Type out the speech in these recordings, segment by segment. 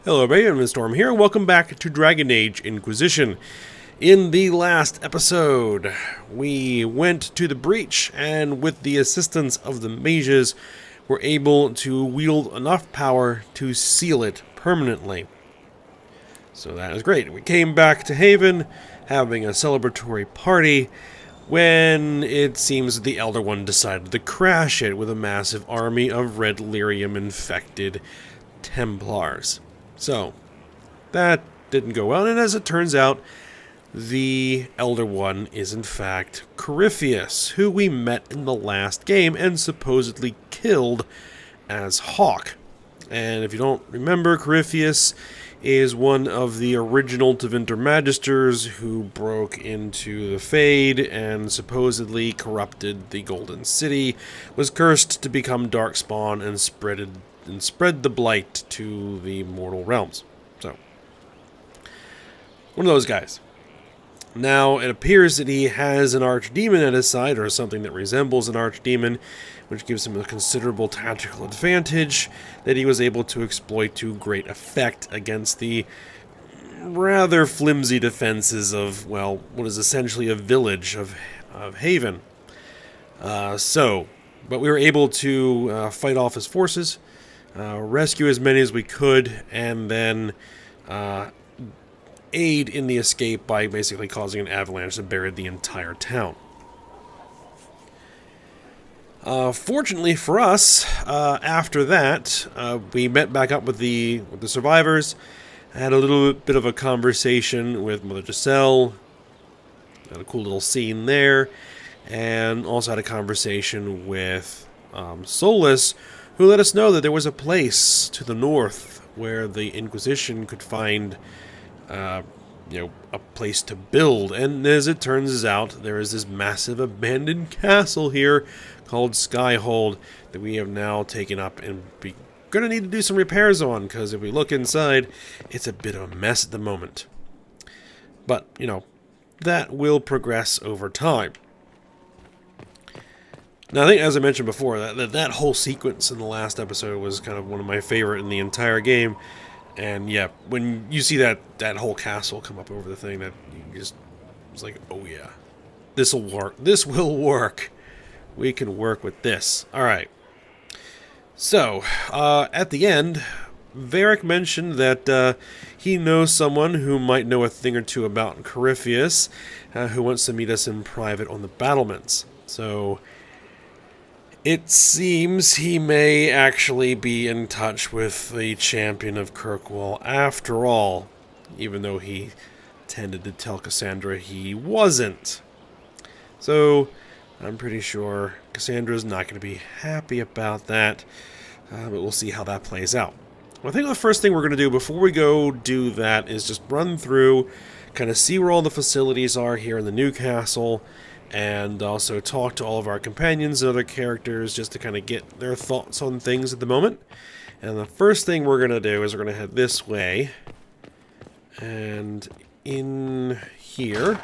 Hello everybody, I'm Storm here, and welcome back to Dragon Age Inquisition. In the last episode, we went to the breach, and with the assistance of the mages, were able to wield enough power to seal it permanently. So that is great. We came back to Haven, having a celebratory party, when it seems the Elder One decided to crash it with a massive army of red lyrium-infected templars. So, that didn't go well, and as it turns out, the Elder One is in fact Corypheus, who we met in the last game and supposedly killed as Hawk. And if you don't remember, Corypheus is one of the original Tevinter Magisters who broke into the Fade and supposedly corrupted the Golden City, was cursed to become Darkspawn and spread the blight to the mortal realms. So, one of those guys. Now, it appears that he has an archdemon at his side, or something that resembles an archdemon, which gives him a considerable tactical advantage that he was able to exploit to great effect against the rather flimsy defenses of, well, what is essentially a village of Haven. But we were able to fight off his forces, rescue as many as we could, and then aid in the escape by basically causing an avalanche that buried the entire town. Fortunately for us, after that, we met back up with the survivors, had a little bit of a conversation with Mother Giselle, had a cool little scene there, and also had a conversation with Solus, who let us know that there was a place to the north where the Inquisition could find a place to build. And as it turns out, there is this massive abandoned castle here called Skyhold that we have now taken up and going to need to do some repairs on, because if we look inside, it's a bit of a mess at the moment. But, that will progress over time. Now, I think, as I mentioned before, that whole sequence in the last episode was kind of one of my favorite in the entire game. And yeah, when you see that whole castle come up over the thing, that you just was like, oh yeah, this will work. This will work. We can work with this. All right. So at the end, Varric mentioned that he knows someone who might know a thing or two about Corypheus, who wants to meet us in private on the battlements. So it seems he may actually be in touch with the champion of Kirkwall after all, even though he tended to tell Cassandra he wasn't. So, I'm pretty sure Cassandra's not going to be happy about that, but we'll see how that plays out. Well, I think the first thing we're going to do before we go do that is just run through, kind of see where all the facilities are here in the new castle, and also talk to all of our companions and other characters just to kind of get their thoughts on things at the moment. And the first thing we're going to do is we're going to head this way. And in here,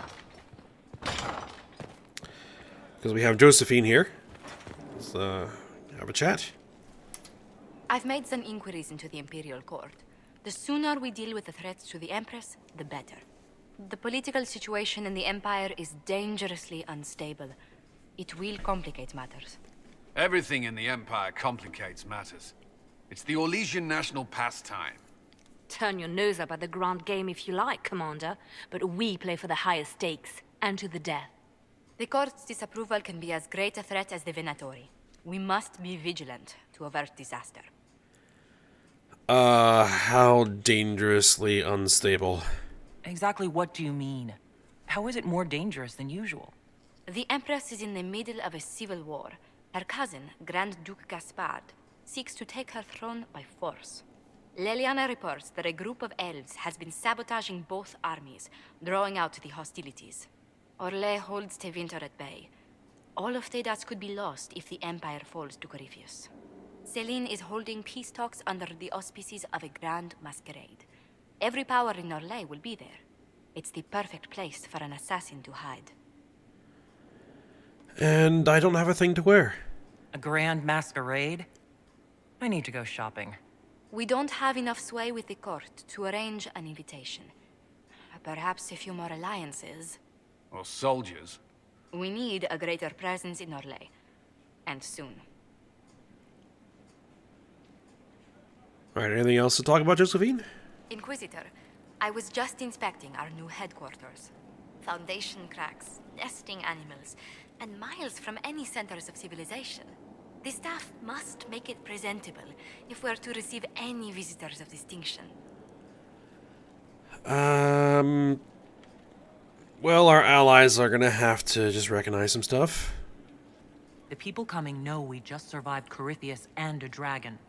because we have Josephine here, let's have a chat. I've made some inquiries into the Imperial Court. The sooner we deal with the threats to the Empress, the better. The political situation in the Empire is dangerously unstable. It will complicate matters. Everything in the Empire complicates matters. It's the Orlesian national pastime. Turn your nose up at the grand game if you like, Commander, but we play for the highest stakes, and to the death. The Court's disapproval can be as great a threat as the Venatori. We must be vigilant to avert disaster. How dangerously unstable? Exactly what do you mean? How is it more dangerous than usual? The Empress is in the middle of a civil war. Her cousin, Grand Duke Gaspard, seeks to take her throne by force. Liliana reports that a group of elves has been sabotaging both armies, drawing out the hostilities. Orlais holds Tevinter at bay. All of Thedas could be lost if the Empire falls to Corypheus. Celine is holding peace talks under the auspices of a grand masquerade. Every power in Orlais will be there. It's the perfect place for an assassin to hide. And I don't have a thing to wear. A grand masquerade? I need to go shopping. We don't have enough sway with the court to arrange an invitation. Perhaps a few more alliances. Or soldiers. We need a greater presence in Orlais. And soon. Alright, anything else to talk about, Josephine? Inquisitor, I was just inspecting our new headquarters. Foundation cracks, nesting animals, and miles from any centers of civilization. The staff must make it presentable if we're to receive any visitors of distinction. Well, our allies are gonna have to just recognize some stuff. The people coming know we just survived Corypheus and a dragon.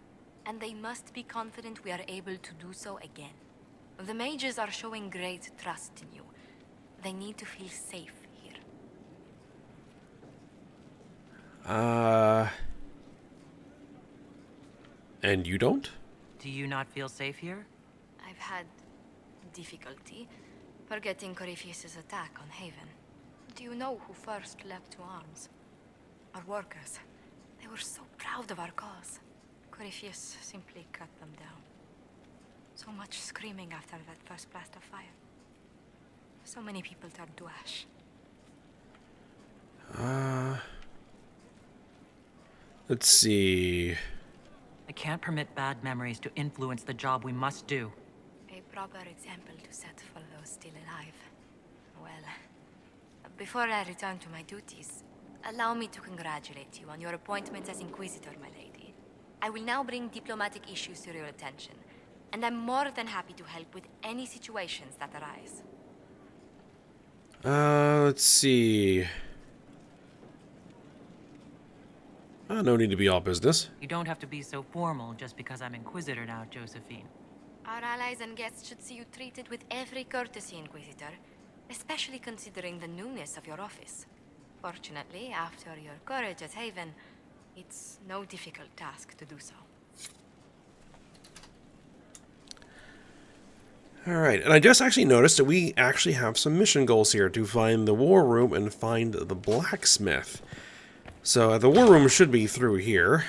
And they must be confident we are able to do so again. The mages are showing great trust in you. They need to feel safe here. And you don't? Do you not feel safe here? I've had difficulty forgetting Corypheus' attack on Haven. Do you know who first leapt to arms? Our workers. They were so proud of our cause. Corypheus simply cut them down. So much screaming after that first blast of fire. So many people turned to ash. Let's see. I can't permit bad memories to influence the job we must do. A proper example to set for those still alive. Well, before I return to my duties, allow me to congratulate you on your appointment as Inquisitor, my lady. I will now bring diplomatic issues to your attention, and I'm more than happy to help with any situations that arise. Let's see. No need to be all business. You don't have to be so formal just because I'm Inquisitor now, Josephine. Our allies and guests should see you treated with every courtesy, Inquisitor, especially considering the newness of your office. Fortunately, after your courage at Haven, it's no difficult task to do so. Alright, and I just actually noticed that we actually have some mission goals here to find the war room and find the blacksmith. So the war room should be through here.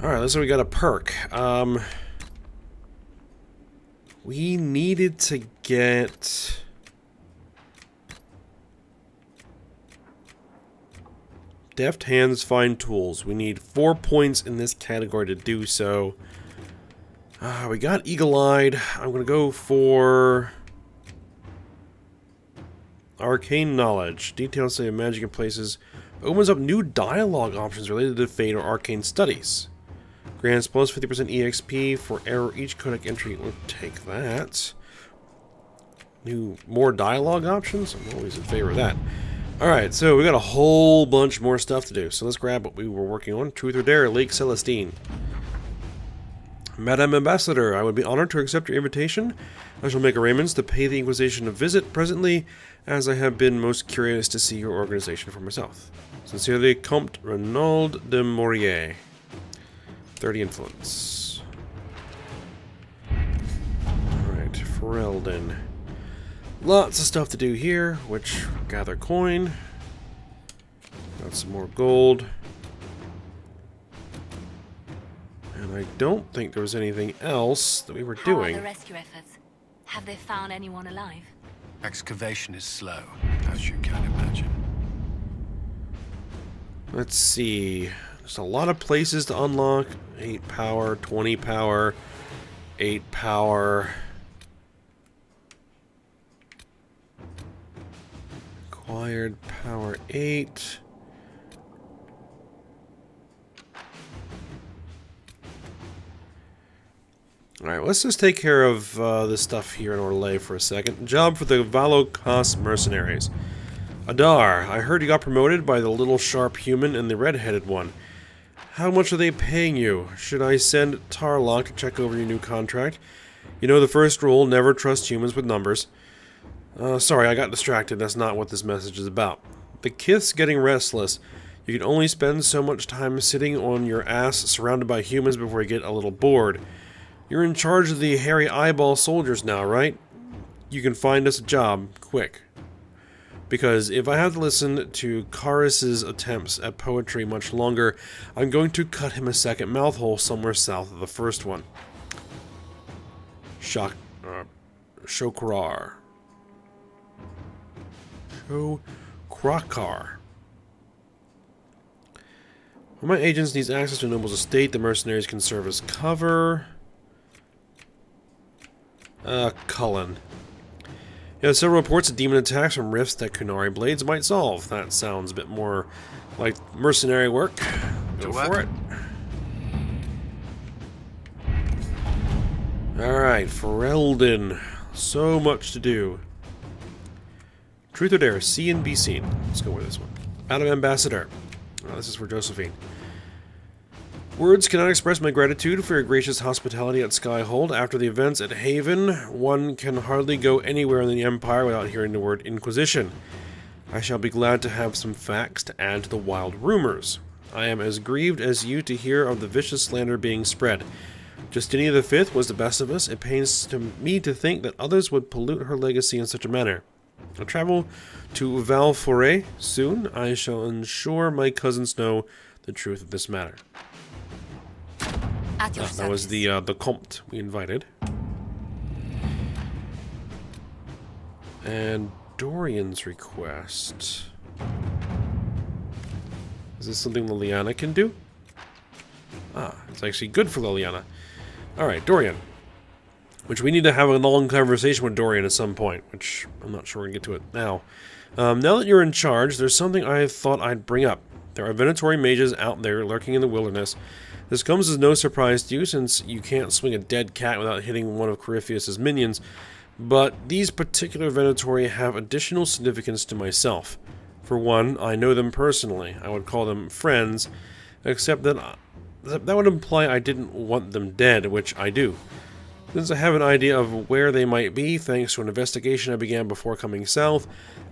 Alright, looks like we got a perk. We needed to get... Deft hands, fine tools. We need 4 points in this category to do so. We got eagle-eyed. I'm going to go for... Arcane knowledge. Details say magic in places. Opens up new dialogue options related to Fate or arcane studies. Grants plus 50% EXP for error each codec entry. We'll take that. More dialogue options? I'm always in favor of that. Alright, so we got a whole bunch more stuff to do. So let's grab what we were working on. Truth or Dare, Lake Celestine. Madam Ambassador, I would be honored to accept your invitation. I shall make arrangements to pay the Inquisition a visit presently, as I have been most curious to see your organization for myself. Sincerely, Comte Renaud de Maurier. 30 influence. Alright, Ferelden. Lots of stuff to do here, which gather coin. Got some more gold. And I don't think there was anything else that we were doing. How are the rescue efforts? Have they found anyone alive? Excavation is slow, as you can imagine. Let's see. There's a lot of places to unlock. 8 power, 20 power, 8 power. Acquired power 8. Alright, let's just take care of this stuff here in Orlais for a second. Job for the Valokos mercenaries. Adar, I heard you got promoted by the little sharp human and the red-headed one. How much are they paying you? Should I send Tarlock to check over your new contract? You know the first rule, never trust humans with numbers. Sorry, I got distracted. That's not what this message is about. The Kith's getting restless. You can only spend so much time sitting on your ass surrounded by humans before you get a little bored. You're in charge of the hairy eyeball soldiers now, right? You can find us a job, quick. Because if I have to listen to Karis's attempts at poetry much longer, I'm going to cut him a second mouthhole somewhere south of the first one. Shokrar. Shokrakar. When my agents needs access to a noble's estate, the mercenaries can serve as cover. Cullen. You have several reports of demon attacks from rifts that Kunari blades might solve. That sounds a bit more like mercenary work. Go for it. Alright, Ferelden. So much to do. Truth or dare, see and be seen. Let's go with this one. Adam Ambassador. Oh, this is for Josephine. Words cannot express my gratitude for your gracious hospitality at Skyhold. After the events at Haven, one can hardly go anywhere in the Empire without hearing the word Inquisition. I shall be glad to have some facts to add to the wild rumors. I am as grieved as you to hear of the vicious slander being spread. Justinia V was the best of us. It pains me to think that others would pollute her legacy in such a manner. I'll travel to Valforet soon. I shall ensure my cousins know the truth of this matter. That was the Comte we invited. And Dorian's request. Is this something Liliana can do? Ah, it's actually good for Liliana. Alright, Dorian. Which we need to have a long conversation with Dorian at some point, which I'm not sure we're going to get to it now. Now that you're in charge, there's something I thought I'd bring up. There are Venatori mages out there lurking in the wilderness. This comes as no surprise to you, since you can't swing a dead cat without hitting one of Corypheus' minions, but these particular Venatori have additional significance to myself. For one, I know them personally. I would call them friends, except that would imply I didn't want them dead, which I do. Since I have an idea of where they might be, thanks to an investigation I began before coming south,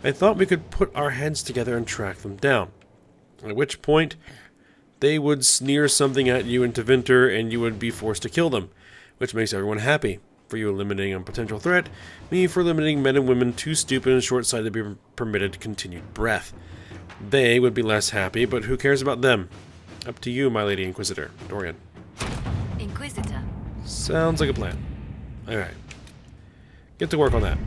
I thought we could put our heads together and track them down. At which point, they would sneer something at you in Tevinter, and you would be forced to kill them, which makes everyone happy. For you eliminating a potential threat, me for eliminating men and women too stupid and short-sighted to be permitted continued breath. They would be less happy, but who cares about them? Up to you, my lady Inquisitor. Dorian. Inquisitor. Sounds like a plan. Alright. Get to work on that.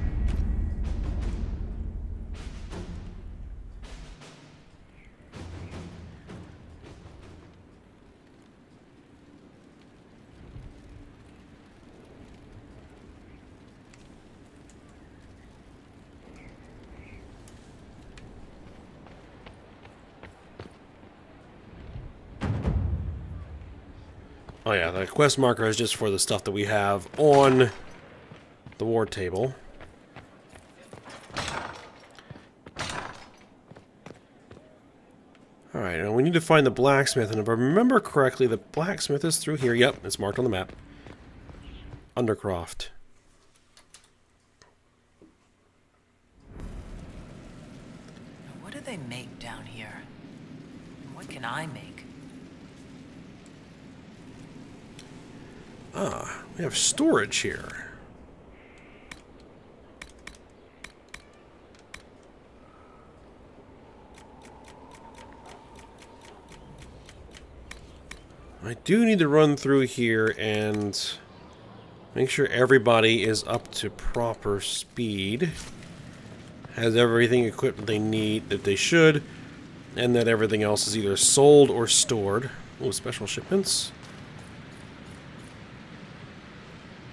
Oh yeah, the quest marker is just for the stuff that we have on the war table. Alright, now we need to find the blacksmith, and if I remember correctly, the blacksmith is through here. Yep, it's marked on the map. Undercroft. What do they make down here? What can I make? Ah, we have storage here. I do need to run through here and make sure everybody is up to proper speed, has everything equipped they need, that they should, and that everything else is either sold or stored. Oh, special shipments.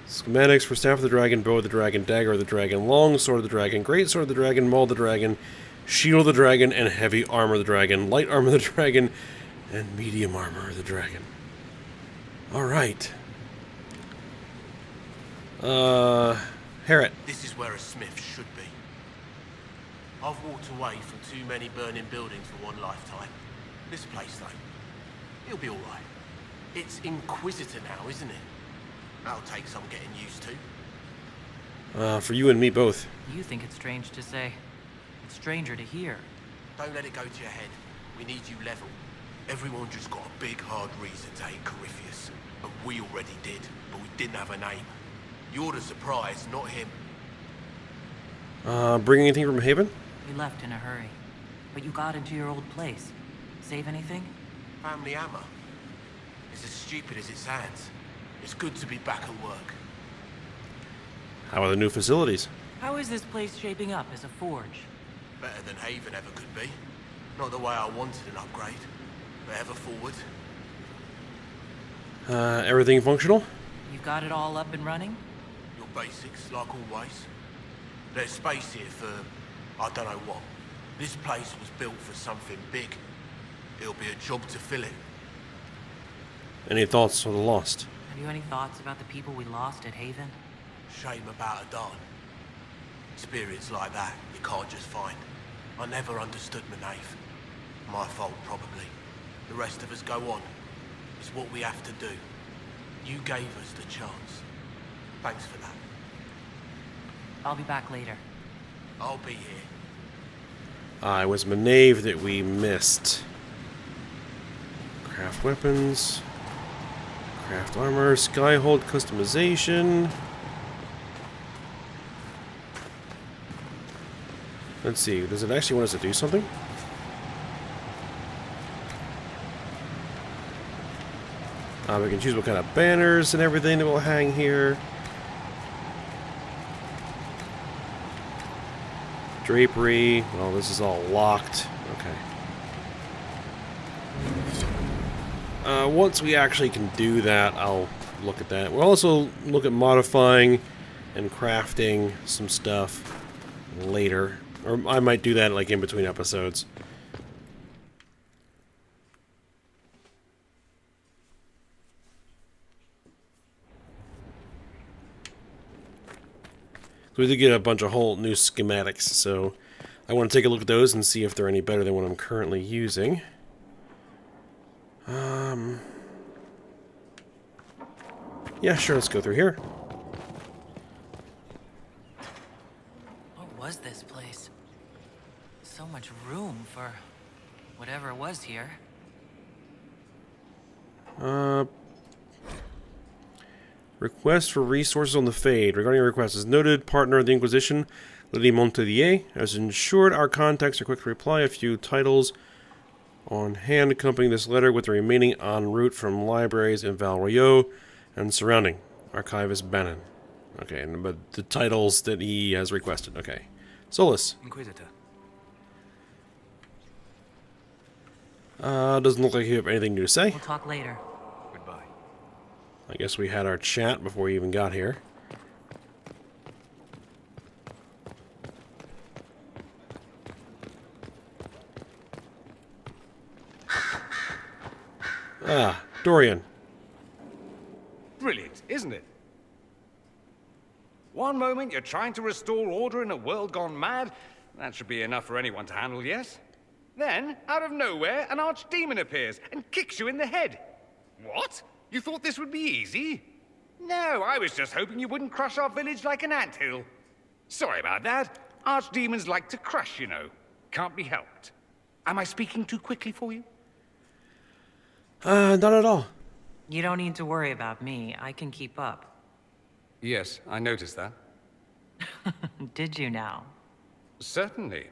Schematics for Staff of the Dragon, Bow of the Dragon, Dagger of the Dragon, Long Sword of the Dragon, Great Sword of the Dragon, Maul of the Dragon, Shield of the Dragon, and Heavy Armor of the Dragon, Light Armor of the Dragon, and Medium Armor of the Dragon. Alright. Harriet. This is where a smith should be. I've walked away from too many burning buildings for one lifetime. This place, though, He'll be alright. It's Inquisitor now, isn't it? That'll take some getting used to. For you and me both. You think it's strange to say. It's stranger to hear. Don't let it go to your head. We need you level. Everyone just got a big, hard reason to hate Corypheus. And we already did, but we didn't have a name. You're the surprise, not him. Bring anything from Haven? We left in a hurry. But you got into your old place. Save anything? Family hammer. It's as stupid as it sounds. It's good to be back at work. How are the new facilities? How is this place shaping up as a forge? Better than Haven ever could be. Not the way I wanted an upgrade, but ever forward. Everything functional? You got it all up and running? Your basics, like always. There's space here for, I don't know what. This place was built for something big. It'll be a job to fill it. Any thoughts on the lost? Have you any thoughts about the people we lost at Haven? Shame about a darn. Experience like that, you can't just find. I never understood Manave. My fault, probably. The rest of us go on. It's what we have to do. You gave us the chance. Thanks for that. I'll be back later. I'll be here. It was Manave that we missed. Craft weapons. Craft armor. Skyhold customization. Let's see. Does it actually want us to do something? We can choose what kind of banners and everything that will hang here. Drapery. Well, this is all locked. Okay. Once we actually can do that, I'll look at that. We'll also look at modifying and crafting some stuff later. Or I might do that like in between episodes. So we did get a bunch of whole new schematics, so I want to take a look at those and see if they're any better than what I'm currently using. Yeah, sure, let's go through here. What was this place? So much room for whatever was here. Request for resources on the Fade. Regarding your request, as noted, partner of the Inquisition, Lily Montelier, has ensured our contacts are quick to reply. A few titles on hand accompanying this letter with the remaining en route from libraries in Val Royeaux and surrounding. Archivist Bannon. Okay, but the titles that he has requested. Okay. Solus. Inquisitor. Doesn't look like you have anything new to say. We'll talk later. Goodbye. I guess we had our chat before we even got here. Ah, Dorian. Brilliant, isn't it? One moment you're trying to restore order in a world gone mad. That should be enough for anyone to handle, yes? Then, out of nowhere, an archdemon appears and kicks you in the head. What? You thought this would be easy? No, I was just hoping you wouldn't crush our village like an anthill. Sorry about that. Archdemons like to crush, you know. Can't be helped. Am I speaking too quickly for you? Not at all. You don't need to worry about me. I can keep up. Yes, I noticed that. Did you now? Certainly.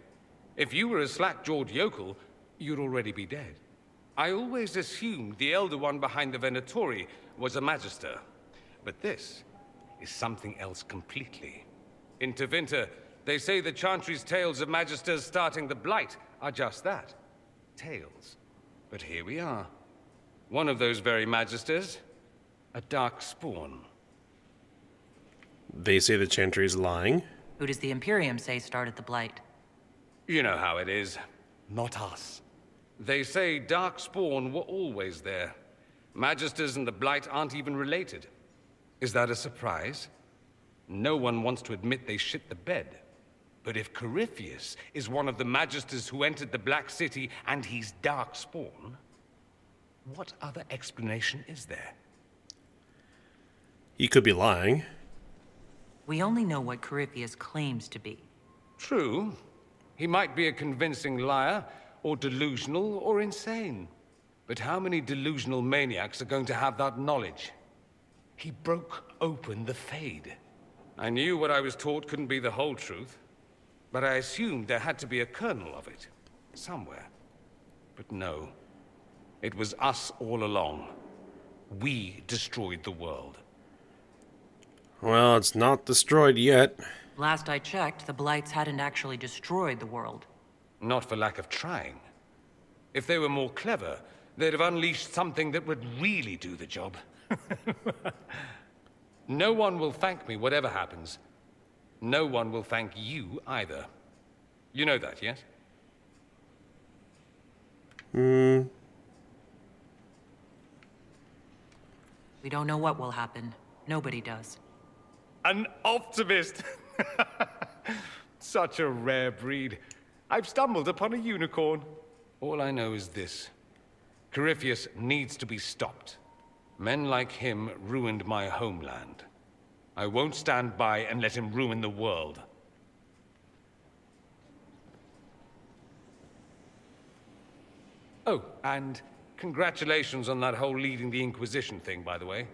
If you were a slack-jawed yokel, you'd already be dead. I always assumed the Elder One behind the Venatori was a Magister. But this is something else completely. In Tevinter, they say the Chantry's tales of Magisters starting the Blight are just that. Tales. But here we are. One of those very Magisters, a Darkspawn. They say the Chantry is lying. Who does the Imperium say started the Blight? You know how it is. Not us. They say Darkspawn were always there. Magisters and the Blight aren't even related. Is that a surprise? No one wants to admit they shit the bed. But if Corypheus is one of the Magisters who entered the Black City and he's Darkspawn, What other explanation is there? He could be lying. We only know what Corypheus claims to be. True. He might be a convincing liar, or delusional, or insane. But how many delusional maniacs are going to have that knowledge? He broke open the Fade. I knew what I was taught couldn't be the whole truth, but I assumed there had to be a kernel of it, somewhere. But no. It was us all along. We destroyed the world. Well, it's not destroyed yet. Last I checked, the Blights hadn't actually destroyed the world. Not for lack of trying. If they were more clever, they'd have unleashed something that would really do the job. No one will thank me, whatever happens. No one will thank you either. You know that, yes? We don't know what will happen. Nobody does. An optimist! Such a rare breed. I've stumbled upon a unicorn. All I know is this. Corypheus needs to be stopped. Men like him ruined my homeland. I won't stand by and let him ruin the world. Oh, and congratulations on that whole leading the Inquisition thing, by the way.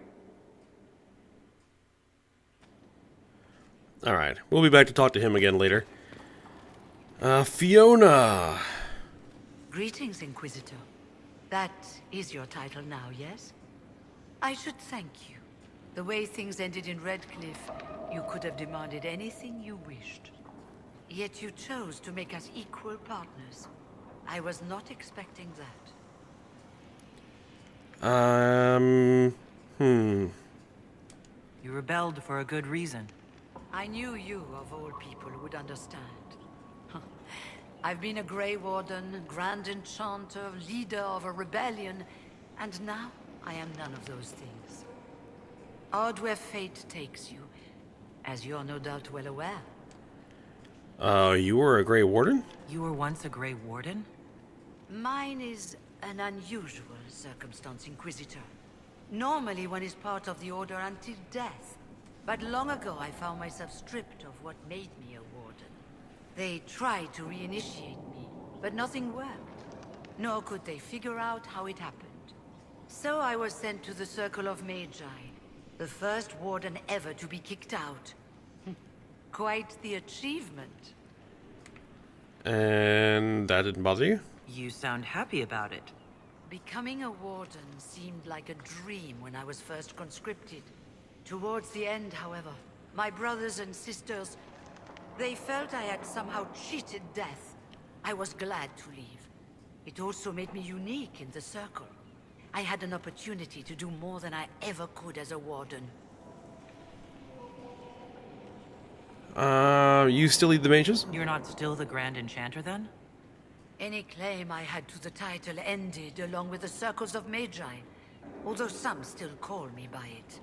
Alright, we'll be back to talk to him again later. Fiona! Greetings, Inquisitor. That is your title now, yes? I should thank you. The way things ended in Redcliffe, you could have demanded anything you wished. Yet you chose to make us equal partners. I was not expecting that. You rebelled for a good reason. I knew you, of all people, would understand. I've been a Grey Warden, Grand Enchanter, leader of a rebellion, and now I am none of those things. Odd where fate takes you, as you're no doubt well aware. You were a Grey Warden? You were once a Grey Warden? Mine is an unusual circumstance, Inquisitor. Normally one is part of the Order until death. But long ago I found myself stripped of what made me a Warden. They tried to reinitiate me, but nothing worked. Nor could they figure out how it happened. So I was sent to the Circle of Magi, the first Warden ever to be kicked out. Quite the achievement. And that didn't bother you? You sound happy about it. Becoming a Warden seemed like a dream when I was first conscripted. Towards the end, however, my brothers and sisters, they felt I had somehow cheated death. I was glad to leave. It also made me unique in the Circle. I had an opportunity to do more than I ever could as a Warden. You still lead the mages? You're not still the Grand Enchanter, then? Any claim I had to the title ended along with the Circles of Magi, although some still call me by it.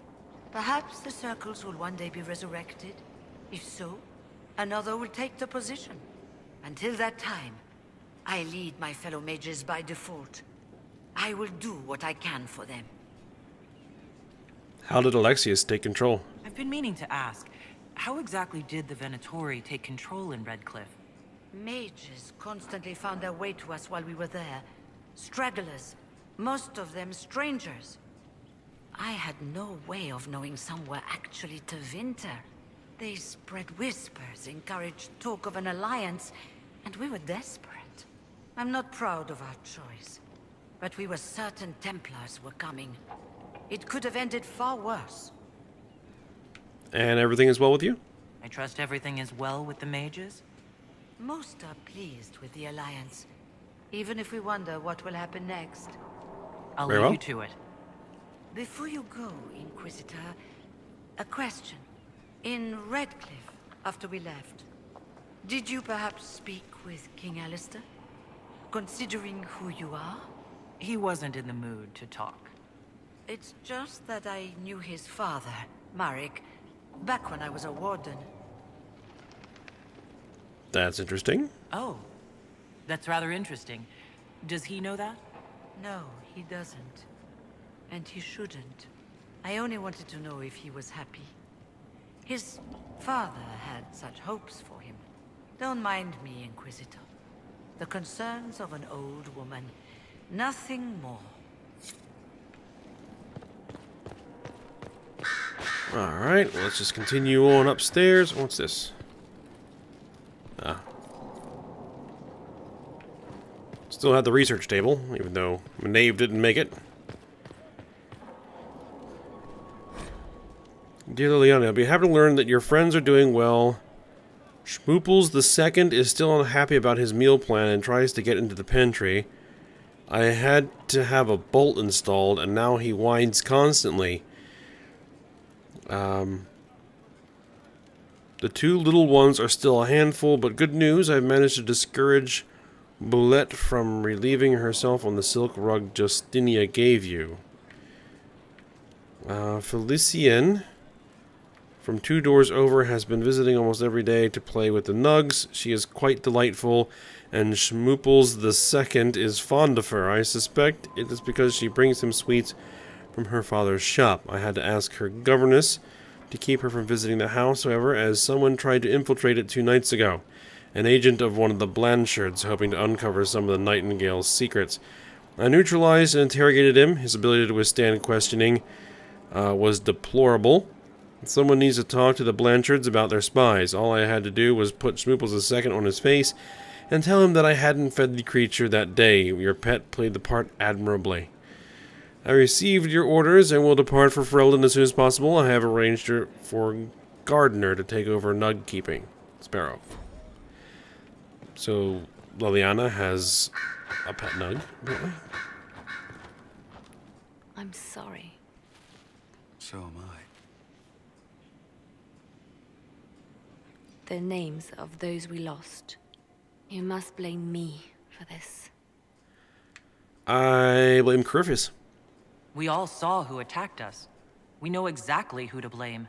Perhaps the Circles will one day be resurrected. If so, another will take the position. Until that time, I lead my fellow mages by default. I will do what I can for them. How did Alexius take control? I've been meaning to ask, how exactly did the Venatori take control in Redcliffe? Mages constantly found their way to us while we were there. Stragglers, most of them strangers. I had no way of knowing some were actually Tevinter. They spread whispers, encouraged talk of an alliance, and we were desperate. I'm not proud of our choice, but we were certain Templars were coming. It could have ended far worse. And everything is well with you? I trust everything is well with the mages? Most are pleased with the alliance, even if we wonder what will happen next. I'll Very leave well. you to it. Before you go, Inquisitor, a question. In Redcliffe, after we left, did you perhaps speak with King Alistair? Considering who you are? He wasn't in the mood to talk. It's just that I knew his father, Marek, back when I was a Warden. That's interesting. Oh, that's rather interesting. Does he know that? No, He doesn't. And he shouldn't. I only wanted to know if he was happy. His father had such hopes for him. Don't mind me, Inquisitor. The concerns of an old woman. Nothing more. Alright, well, let's just continue on upstairs. What's this? Ah. Still had the research table, even though Maeve didn't make it. Dear Liliana, I'll be happy to learn that your friends are doing well. Schmooples II is still unhappy about his meal plan and tries to get into the pantry. I had to have a bolt installed, and now he whines constantly. The two little ones are still a handful, but good news, I've managed to discourage Boulette from relieving herself on the silk rug Justinia gave you. Felicien, from 2 doors over, has been visiting almost every day to play with the nugs. She is quite delightful, and Schmooples II is fond of her. I suspect it is because she brings him sweets from her father's shop. I had to ask her governess to keep her from visiting the house, however, as someone tried to infiltrate it 2 nights ago. An agent of one of the Blanchards, hoping to uncover some of the Nightingale's secrets. I neutralized and interrogated him. His ability to withstand questioning was deplorable. Someone needs to talk to the Blanchards about their spies. All I had to do was put Schmooples II on his face and tell him that I hadn't fed the creature that day. Your pet played the part admirably. I received your orders and will depart for Ferelden as soon as possible. I have arranged for Gardener to take over nug keeping. Sparrow. So, Liliana has a pet nug, apparently. I'm sorry. So am I. The names of those we lost. You must blame me for this. I blame Corypheus. We all saw who attacked us. We know exactly who to blame.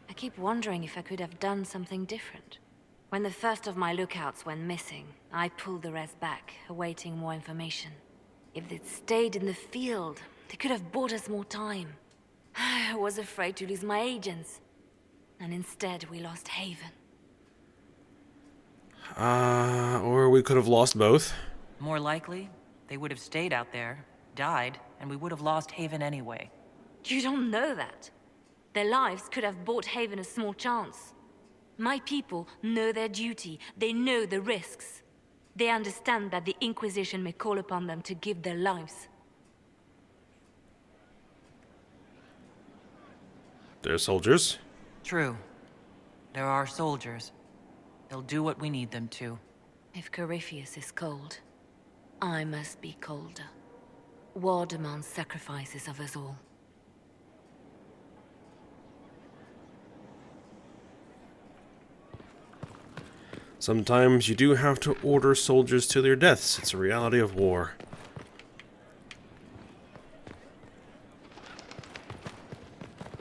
I keep wondering if I could have done something different. When the first of my lookouts went missing, I pulled the rest back, awaiting more information. If they'd stayed in the field, they could have bought us more time. I was afraid to lose my agents. And instead, we lost Haven. Or we could have lost both. More likely, they would have stayed out there, died, and we would have lost Haven anyway. You don't know that. Their lives could have bought Haven a small chance. My people know their duty. They know the risks. They understand that the Inquisition may call upon them to give their lives. They're soldiers. True. There are soldiers. They'll do what we need them to. If Corypheus is cold, I must be colder. War demands sacrifices of us all. Sometimes you do have to order soldiers to their deaths. It's a reality of war.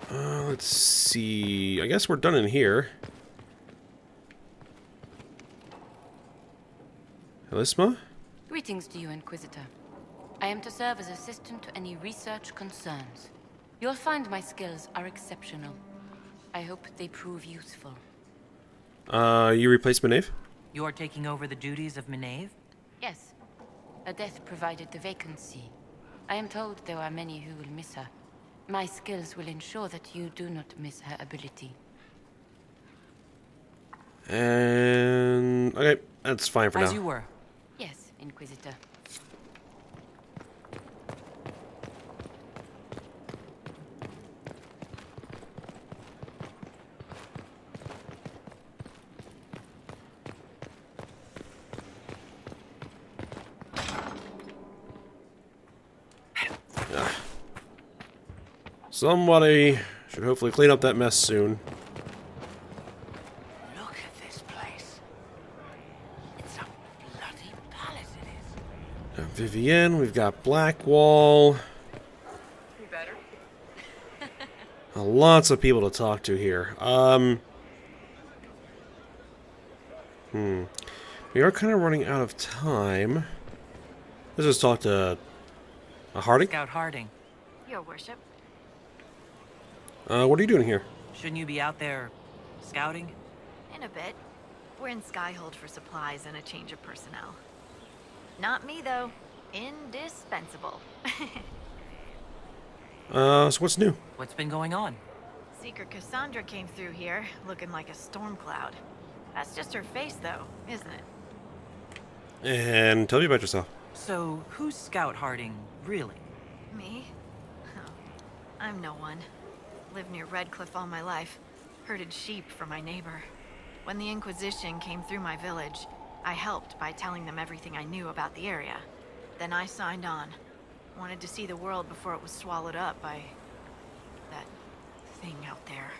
Let's see. I guess we're done in here. Elisma? Greetings to you, Inquisitor. I am to serve as assistant to any research concerns. You'll find my skills are exceptional. I hope they prove useful. You replaced Maeve? You're taking over the duties of Maeve? Yes. A death provided the vacancy. I am told there are many who will miss her. My skills will ensure that you do not miss her ability. And... okay, that's fine for now. As you were. Yes, Inquisitor. Somebody should hopefully clean up that mess soon. Look at this place. It's a bloody palace, it is. Got Vivienne, we've got Blackwall. Better? Lots of people to We are kind of running out of time. Let's just talk to Harding. Scout Harding. Your worship. What are you doing here? Shouldn't you be out there scouting? In a bit. We're in Skyhold for supplies and a change of personnel. Not me, though. Indispensable. So what's new? What's been going on? Seeker Cassandra came through here, looking like a storm cloud. That's just her face, though, isn't it? And tell me about yourself. So, who's Scout Harding, really? Me? Oh, I'm no one. Lived near Redcliffe all my life. Herded sheep for my neighbor. When the Inquisition came through my village, I helped by telling them everything I knew about the area. Then I signed on. Wanted to see the world before it was swallowed up by that thing out there.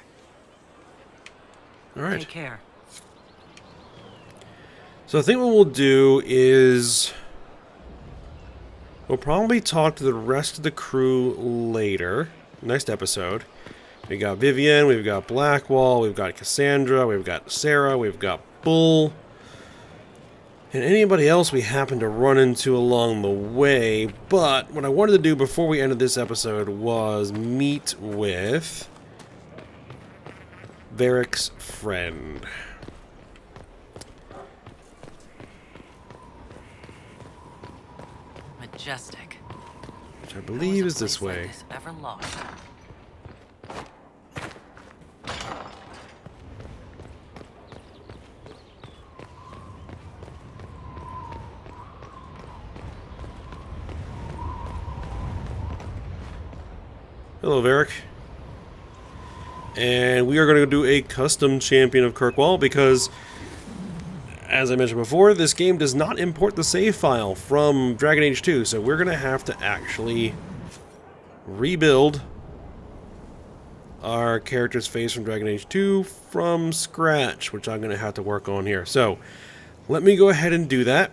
All right. Take care. So I think what we'll do is we'll probably talk to the rest of the crew later. Next episode. We got Vivian, we've got Blackwall, we've got Cassandra, we've got Sarah, we've got Bull. And anybody else we happen to run into along the way. But what I wanted to do before we ended this episode was meet with Varric's friend. Majestic. Which I believe is this way. Like this ever lost. Hello, Varric. And we are going to do a custom champion of Kirkwall because, as I mentioned before, this game does not import the save file from Dragon Age 2, so we're going to have to actually rebuild our character's face from Dragon Age 2 from scratch, which I'm going to have to work on here. So, let me go ahead and do that,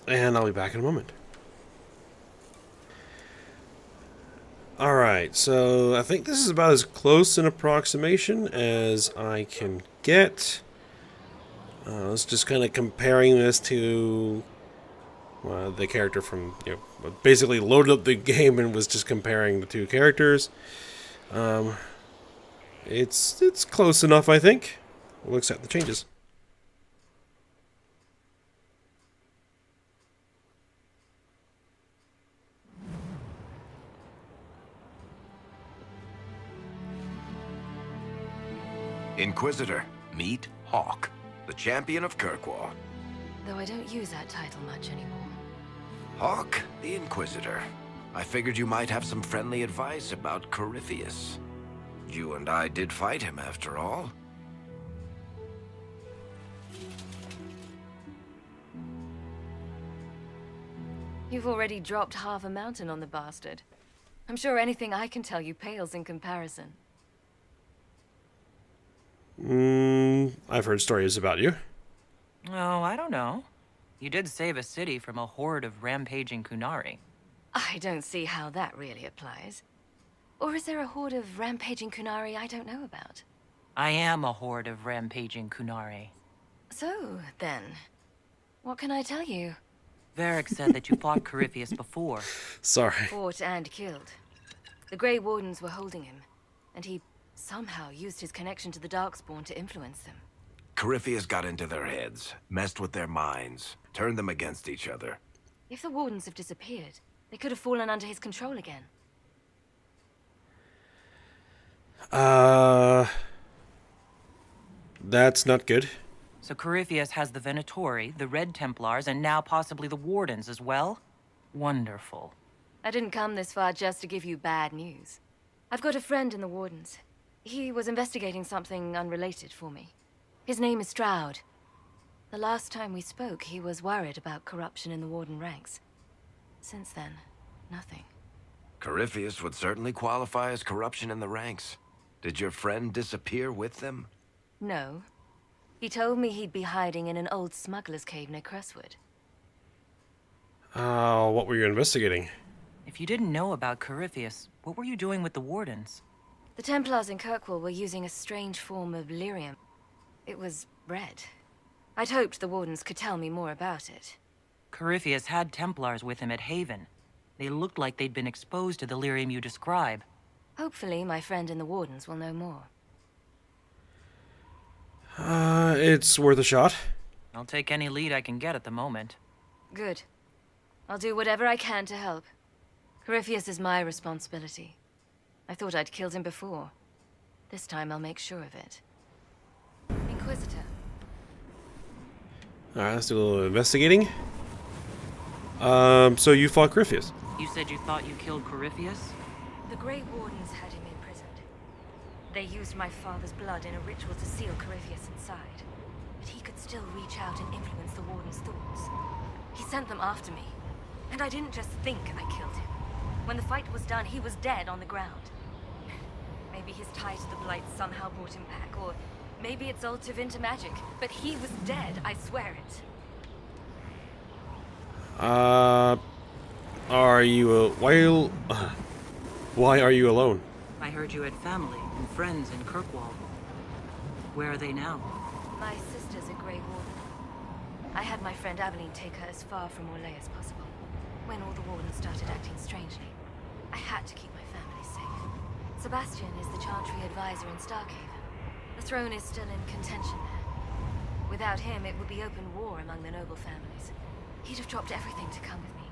and I'll be back in a moment. Alright, so I think this is about as close an approximation as I can get. Let's just kind of comparing this to the character from, basically loaded up the game and was just comparing the two characters. It's close enough, I think. We'll accept the changes. Inquisitor, meet Hawk, the champion of Kirkwall. Though I don't use that title much anymore. Hawk, the Inquisitor. I figured you might have some friendly advice about Corypheus. You and I did fight him, after all. You've already dropped half a mountain on the bastard. I'm sure anything I can tell you pales in comparison. I've heard stories about you. Oh, I don't know. You did save a city from a horde of rampaging Kunari. I don't see how that really applies. Or is there a horde of rampaging Kunari I don't know about? I am a horde of rampaging Kunari. So, then, what can I tell you? Varric said that you fought Corypheus before. Sorry. Fought and killed. The Grey Wardens were holding him, and he somehow used his connection to the Darkspawn to influence them. Corypheus got into their heads, messed with their minds, turned them against each other. If the Wardens have disappeared, they could have fallen under his control again. That's not good. So Corypheus has the Venatori, the Red Templars, and now possibly the Wardens as well? Wonderful. I didn't come this far just to give you bad news. I've got a friend in the Wardens. He was investigating something unrelated for me. His name is Stroud. The last time we spoke, he was worried about corruption in the Warden ranks. Since then, nothing. Corypheus would certainly qualify as corruption in the ranks. Did your friend disappear with them? No. He told me he'd be hiding in an old smuggler's cave near Crestwood. What were you investigating? If you didn't know about Corypheus, what were you doing with the Wardens? The Templars in Kirkwall were using a strange form of lyrium. It was red. I'd hoped the Wardens could tell me more about it. Corypheus had Templars with him at Haven. They looked like they'd been exposed to the lyrium you describe. Hopefully, my friend in the Wardens will know more. It's worth a shot. I'll take any lead I can get at the moment. Good. I'll do whatever I can to help. Corypheus is my responsibility. I thought I'd killed him before. This time I'll make sure of it. Inquisitor. Alright, let's do a little investigating. So you fought Corypheus. You said you thought you killed Corypheus? The Grey Wardens had him imprisoned. They used my father's blood in a ritual to seal Corypheus inside. But he could still reach out and influence the Warden's thoughts. He sent them after me. And I didn't just think I killed him. When the fight was done, he was dead on the ground. Maybe his tie to the Blight somehow brought him back, or maybe it's all to Vinter magic. But he was dead, I swear it. Why are you alone? I heard you had family and friends in Kirkwall. Where are they now? My sister's a Grey Warden. I had my friend Aveline take her as far from Orlais as possible. When all the Wardens started acting strangely, I had to keep my family safe. Sebastian is the Chantry advisor in Starkhaven. The throne is still in contention there. Without him, it would be open war among the noble families. He'd have dropped everything to come with me.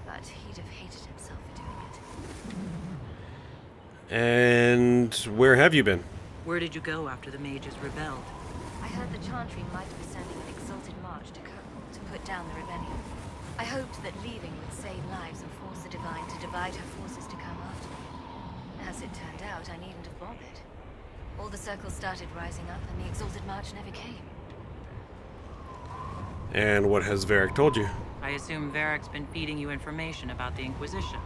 But he'd have hated himself for doing it. And where have you been? Where did you go after the mages rebelled? I heard the Chantry might be sending an exalted march to Kirkwall to put down the rebellion. I hoped that leaving would save lives and force the Divine to divide her forces to come after me. As it turned out, I needn't have bothered. All the circles started rising up, and the exalted march never came. And what has Varric told you? I assume Varric's been feeding you information about the Inquisition.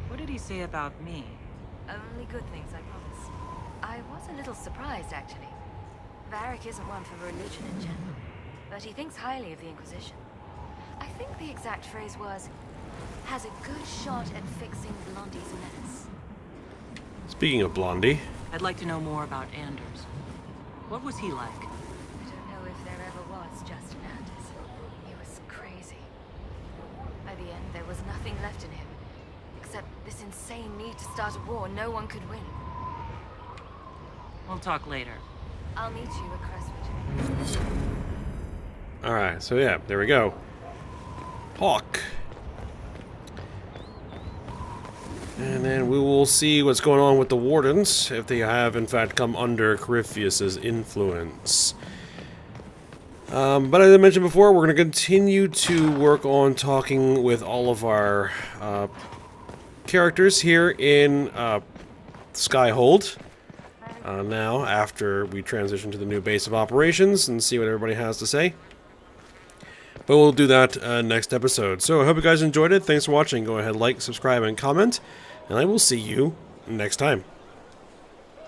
What did he say about me? Only good things, I promise. I was a little surprised, actually. Varric isn't one for religion in general, but he thinks highly of the Inquisition. I think the exact phrase was, has a good shot at fixing Blondie's mess. Speaking of Blondie. I'd like to know more about Anders. What was he like? I don't know if there ever was just an Anders. He was crazy. By the end, there was nothing left in him, except this insane need to start a war no one could win. We'll talk later. I'll meet you at Crestwood. Alright, so yeah, there we go. Hawk. And then we will see what's going on with the Wardens, if they have in fact come under Corypheus's influence. But as I mentioned before, we're going to continue to work on talking with all of our characters here in Skyhold. Now, after we transition to the new base of operations and see what everybody has to say. But we'll do that next episode. So I hope you guys enjoyed it. Thanks for watching. Go ahead, like, subscribe, and comment. And I will see you next time.